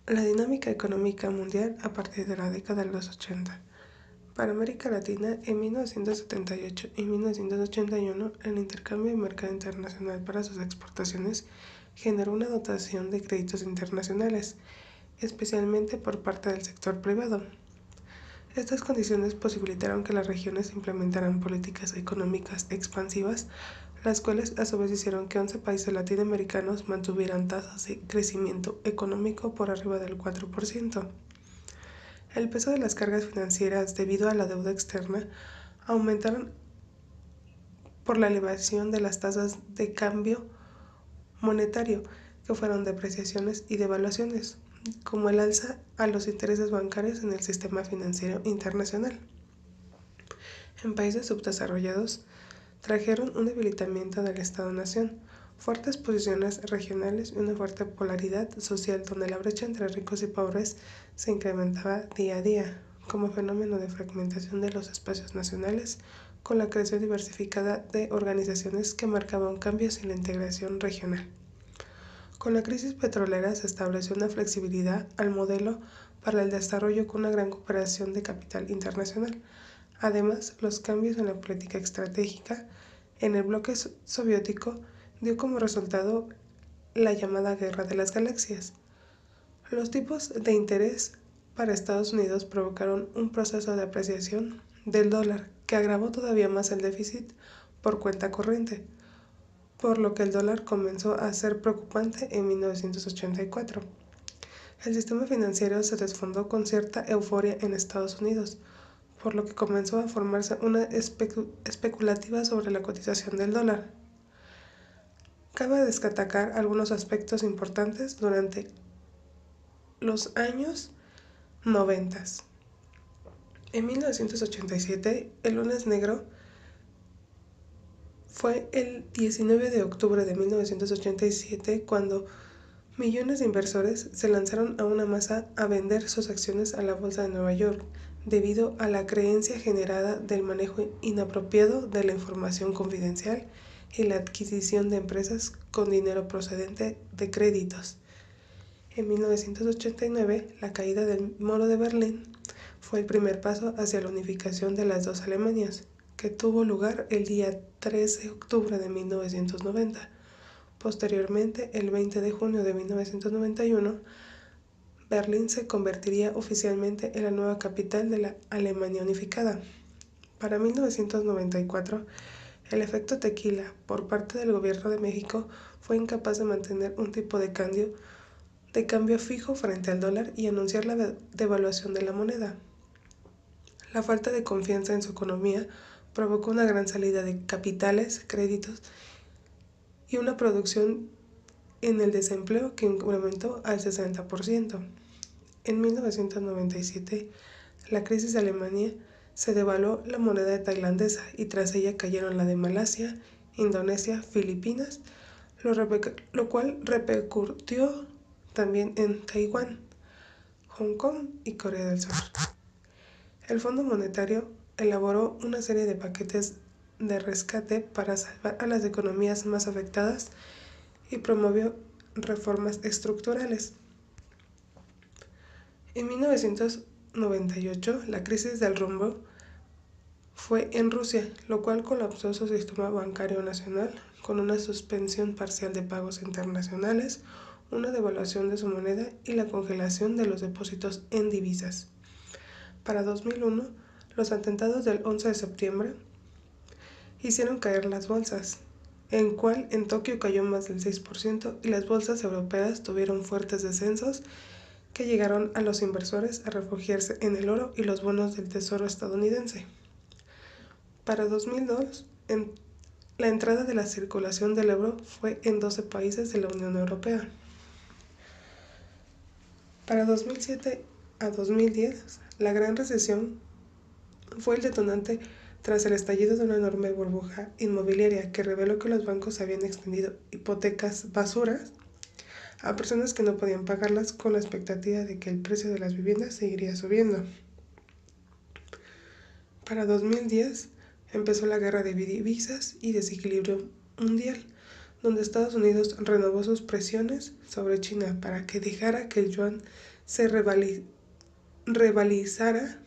La dinámica económica mundial a partir de la década de los 80. Para América Latina, en 1978 y 1981, el intercambio de mercado internacional para sus exportaciones generó una dotación de créditos internacionales, especialmente por parte del sector privado. Estas condiciones posibilitaron que las regiones implementaran políticas económicas expansivas, las cuales a su vez hicieron que 11 países latinoamericanos mantuvieran tasas de crecimiento económico por arriba del 4%. El peso de las cargas financieras debido a la deuda externa aumentaron por la elevación de las tasas de cambio monetario, que fueron depreciaciones y devaluaciones, como el alza a los intereses bancarios en el sistema financiero internacional. En países subdesarrollados, trajeron un debilitamiento del Estado-nación, fuertes posiciones regionales y una fuerte polaridad social donde la brecha entre ricos y pobres se incrementaba día a día, como fenómeno de fragmentación de los espacios nacionales, con la creación diversificada de organizaciones que marcaban cambios en la integración regional. Con la crisis petrolera se estableció una flexibilidad al modelo para el desarrollo con una gran cooperación de capital internacional. Además, los cambios en la política estratégica en el bloque soviético dio como resultado la llamada Guerra de las Galaxias. Los tipos de interés para Estados Unidos provocaron un proceso de apreciación del dólar que agravó todavía más el déficit por cuenta corriente, por lo que el dólar comenzó a ser preocupante en 1984. El sistema financiero se desfondó con cierta euforia en Estados Unidos, por lo que comenzó a formarse una especulativa sobre la cotización del dólar. Cabe destacar algunos aspectos importantes durante los años 90. En 1987, el lunes negro fue el 19 de octubre de 1987 cuando millones de inversores se lanzaron a una masa a vender sus acciones a la bolsa de Nueva York debido a la creencia generada del manejo inapropiado de la información confidencial y la adquisición de empresas con dinero procedente de créditos. En 1989, la caída del Muro de Berlín fue el primer paso hacia la unificación de las dos Alemanias, que tuvo lugar el día 13 de octubre de 1990. Posteriormente, el 20 de junio de 1991, Berlín se convertiría oficialmente en la nueva capital de la Alemania unificada. Para 1994, el efecto tequila por parte del gobierno de México fue incapaz de mantener un tipo de cambio fijo frente al dólar y anunciar la devaluación de la moneda. La falta de confianza en su economía provocó una gran salida de capitales, créditos y una producción en el desempleo que incrementó al 60%. En 1997, la crisis de Alemania se devaluó la moneda tailandesa y tras ella cayeron la de Malasia, Indonesia, Filipinas, lo cual repercutió también en Taiwán, Hong Kong y Corea del Sur. El Fondo Monetario elaboró una serie de paquetes de rescate para salvar a las economías más afectadas y promovió reformas estructurales. En 1998, la crisis del rumbo fue en Rusia, lo cual colapsó su sistema bancario nacional con una suspensión parcial de pagos internacionales, una devaluación de su moneda y la congelación de los depósitos en divisas. Para 2001, los atentados del 11 de septiembre hicieron caer las bolsas, en cual en Tokio cayó más del 6% y las bolsas europeas tuvieron fuertes descensos que llegaron a los inversores a refugiarse en el oro y los bonos del Tesoro estadounidense. Para 2002, la entrada de la circulación del euro fue en 12 países de la Unión Europea. Para 2007 a 2010, la Gran Recesión fue el detonante tras el estallido de una enorme burbuja inmobiliaria que reveló que los bancos habían extendido hipotecas basuras a personas que no podían pagarlas con la expectativa de que el precio de las viviendas seguiría subiendo. Para 2010 empezó la guerra de divisas y desequilibrio mundial, donde Estados Unidos renovó sus presiones sobre China para que dejara que el yuan se rivalizara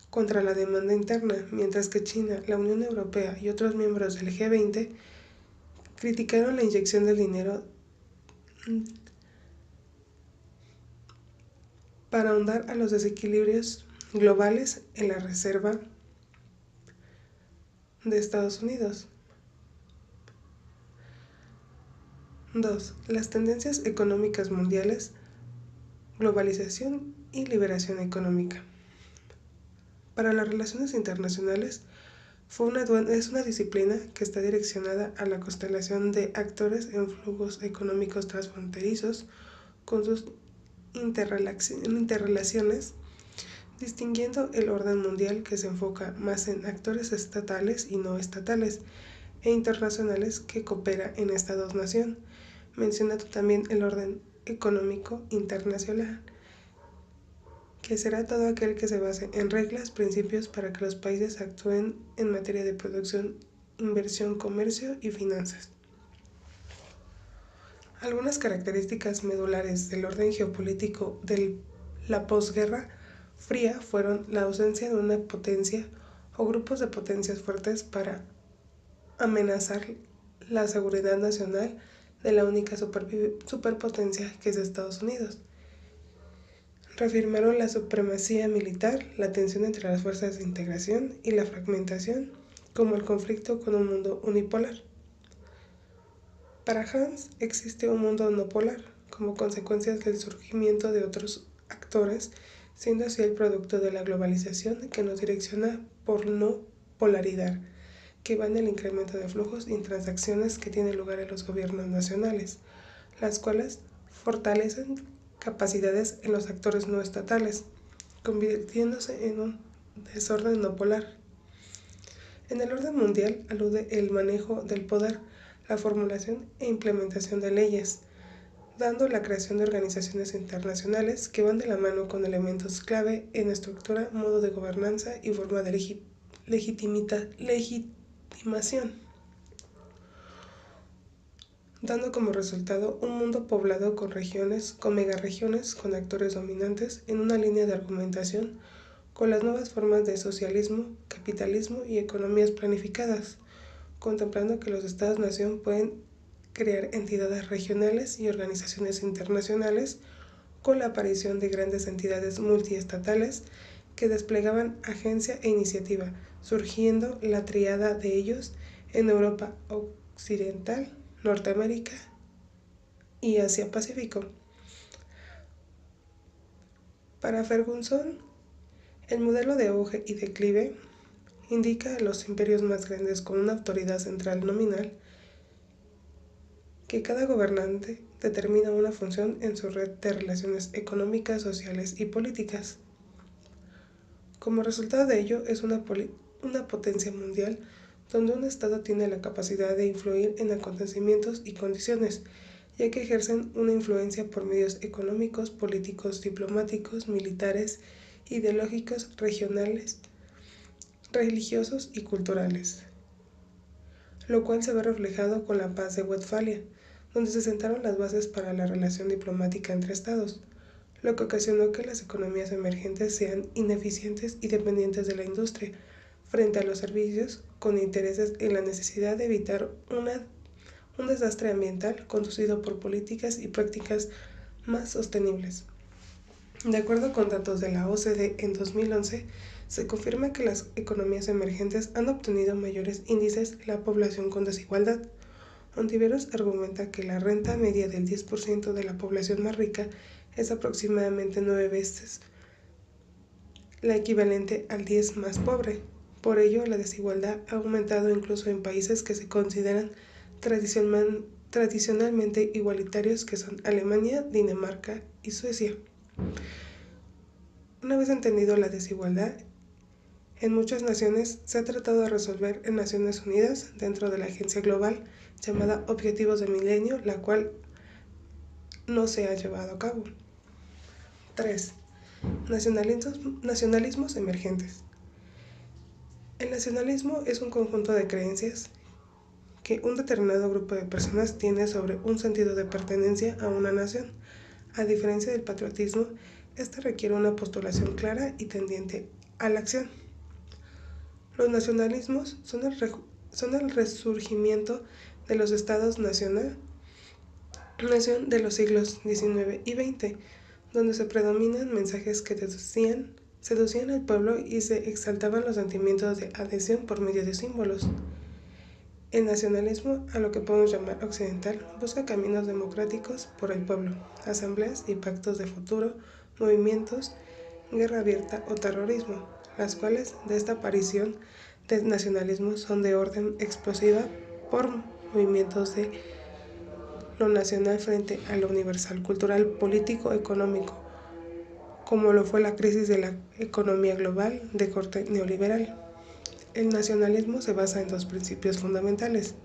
contra la demanda interna, mientras que China, la Unión Europea y otros miembros del G20 criticaron la inyección del dinero para ahondar a los desequilibrios globales en la Reserva de Estados Unidos. 2. Las tendencias económicas mundiales, globalización y liberación económica. Para las relaciones internacionales, es una disciplina que está direccionada a la constelación de actores en flujos económicos transfronterizos con sus interrelaciones, distinguiendo el orden mundial que se enfoca más en actores estatales y no estatales e internacionales que coopera en estados-nación, mencionando también el orden económico internacional, que será todo aquel que se base en reglas, principios para que los países actúen en materia de producción, inversión, comercio y finanzas. Algunas características medulares del orden geopolítico de la posguerra fría fueron la ausencia de una potencia o grupos de potencias fuertes para amenazar la seguridad nacional de la única superpotencia que es Estados Unidos. Reafirmaron la supremacía militar, la tensión entre las fuerzas de integración y la fragmentación, como el conflicto con un mundo unipolar. Para Hans existe un mundo no polar, como consecuencia del surgimiento de otros actores, siendo así el producto de la globalización que nos direcciona por no polaridad, que va en el incremento de flujos y transacciones que tienen lugar en los gobiernos nacionales, las cuales fortalecen capacidades en los actores no estatales, convirtiéndose en un desorden no polar. En el orden mundial alude el manejo del poder, la formulación e implementación de leyes, dando la creación de organizaciones internacionales que van de la mano con elementos clave en estructura, modo de gobernanza y forma de legitimación, dando como resultado un mundo poblado con regiones, con megaregiones, con actores dominantes en una línea de argumentación con las nuevas formas de socialismo, capitalismo y economías planificadas, contemplando que los estados-nación pueden crear entidades regionales y organizaciones internacionales con la aparición de grandes entidades multiestatales que desplegaban agencia e iniciativa, surgiendo la tríada de ellos en Europa Occidental, Norteamérica y Asia-Pacífico. Para Ferguson, el modelo de auge y declive indica a los imperios más grandes con una autoridad central nominal que cada gobernante determina una función en su red de relaciones económicas, sociales y políticas. Como resultado de ello es una potencia mundial donde un Estado tiene la capacidad de influir en acontecimientos y condiciones, ya que ejercen una influencia por medios económicos, políticos, diplomáticos, militares, ideológicos, regionales, religiosos y culturales, lo cual se ve reflejado con la Paz de Westfalia, donde se sentaron las bases para la relación diplomática entre estados, lo que ocasionó que las economías emergentes sean ineficientes y dependientes de la industria, frente a los servicios, con intereses en la necesidad de evitar un desastre ambiental conducido por políticas y prácticas más sostenibles. De acuerdo con datos de la OCDE en 2011, se confirma que las economías emergentes han obtenido mayores índices de la población con desigualdad. Ontiveros argumenta que la renta media del 10% de la población más rica es aproximadamente 9 veces la equivalente al 10 más pobre. Por ello, la desigualdad ha aumentado incluso en países que se consideran tradicionalmente igualitarios, que son Alemania, Dinamarca y Suecia. Una vez entendido la desigualdad, en muchas naciones se ha tratado de resolver en Naciones Unidas dentro de la agencia global llamada Objetivos de Milenio, la cual no se ha llevado a cabo. 3. Nacionalismos emergentes. El nacionalismo es un conjunto de creencias que un determinado grupo de personas tiene sobre un sentido de pertenencia a una nación, A diferencia del patriotismo, este requiere una postulación clara y tendiente a la acción. Los nacionalismos son el resurgimiento de los estados-nación de los siglos XIX y XX, donde se predominan mensajes que seducían al pueblo y se exaltaban los sentimientos de adhesión por medio de símbolos. El nacionalismo, a lo que podemos llamar occidental, busca caminos democráticos por el pueblo, asambleas y pactos de futuro, movimientos, guerra abierta o terrorismo, las cuales de esta aparición de nacionalismo son de orden explosiva por movimientos de lo nacional frente a lo universal, cultural, político, económico, como lo fue la crisis de la economía global de corte neoliberal. El nacionalismo se basa en dos principios fundamentales.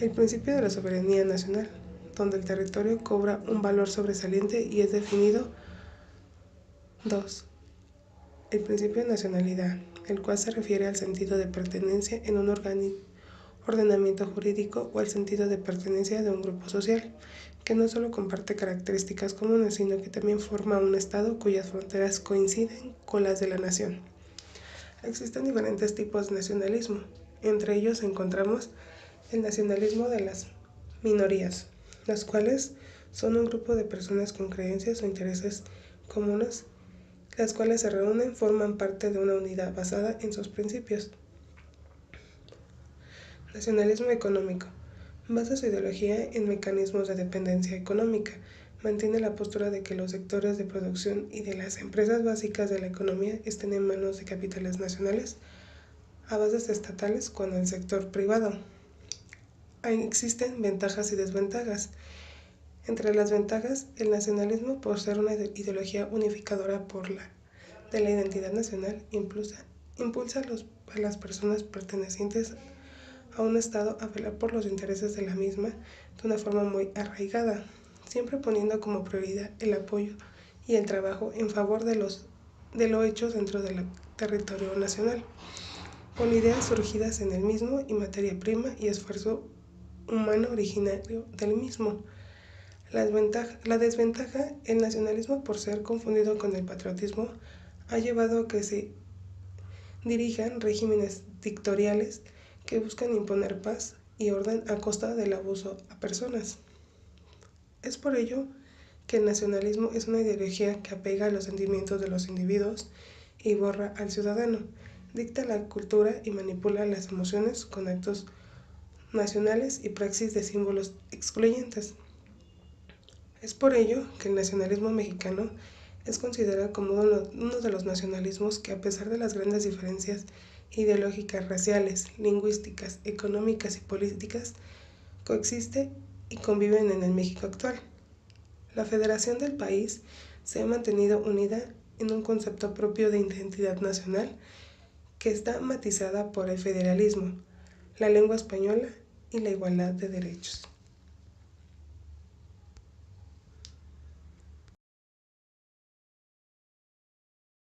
El principio de la soberanía nacional, donde el territorio cobra un valor sobresaliente y es definido. 2. El principio de nacionalidad, el cual se refiere al sentido de pertenencia en un ordenamiento jurídico o al sentido de pertenencia de un grupo social, que no solo comparte características comunes, sino que también forma un Estado cuyas fronteras coinciden con las de la nación. Existen diferentes tipos de nacionalismo. Entre ellos encontramos el nacionalismo de las minorías, las cuales son un grupo de personas con creencias o intereses comunes, las cuales se reúnen, forman parte de una unidad basada en sus principios. Nacionalismo económico. Basa su ideología en mecanismos de dependencia económica. Mantiene la postura de que los sectores de producción y de las empresas básicas de la economía estén en manos de capitales nacionales a bases estatales cuando el sector privado. Existen ventajas y desventajas. Entre las ventajas, el nacionalismo, por ser una ideología unificadora de la identidad nacional, impulsa a las personas pertenecientes a un Estado a velar por los intereses de la misma de una forma muy arraigada, siempre poniendo como prioridad el apoyo y el trabajo en favor de lo hecho dentro del territorio nacional, con ideas surgidas en el mismo y materia prima y esfuerzo humano originario del mismo. La desventaja, el nacionalismo, por ser confundido con el patriotismo, ha llevado a que se dirijan regímenes dictatoriales que buscan imponer paz y orden a costa del abuso a personas. Es por ello que el nacionalismo es una ideología que apega a los sentimientos de los individuos y borra al ciudadano, dicta la cultura y manipula las emociones con actos nacionales y praxis de símbolos excluyentes. Es por ello que el nacionalismo mexicano es considerado como uno de los nacionalismos que, a pesar de las grandes diferencias ideológicas, raciales, lingüísticas, económicas y políticas, coexiste y conviven en el México actual. La federación del país se ha mantenido unida en un concepto propio de identidad nacional que está matizada por el federalismo, la lengua española y la igualdad de derechos.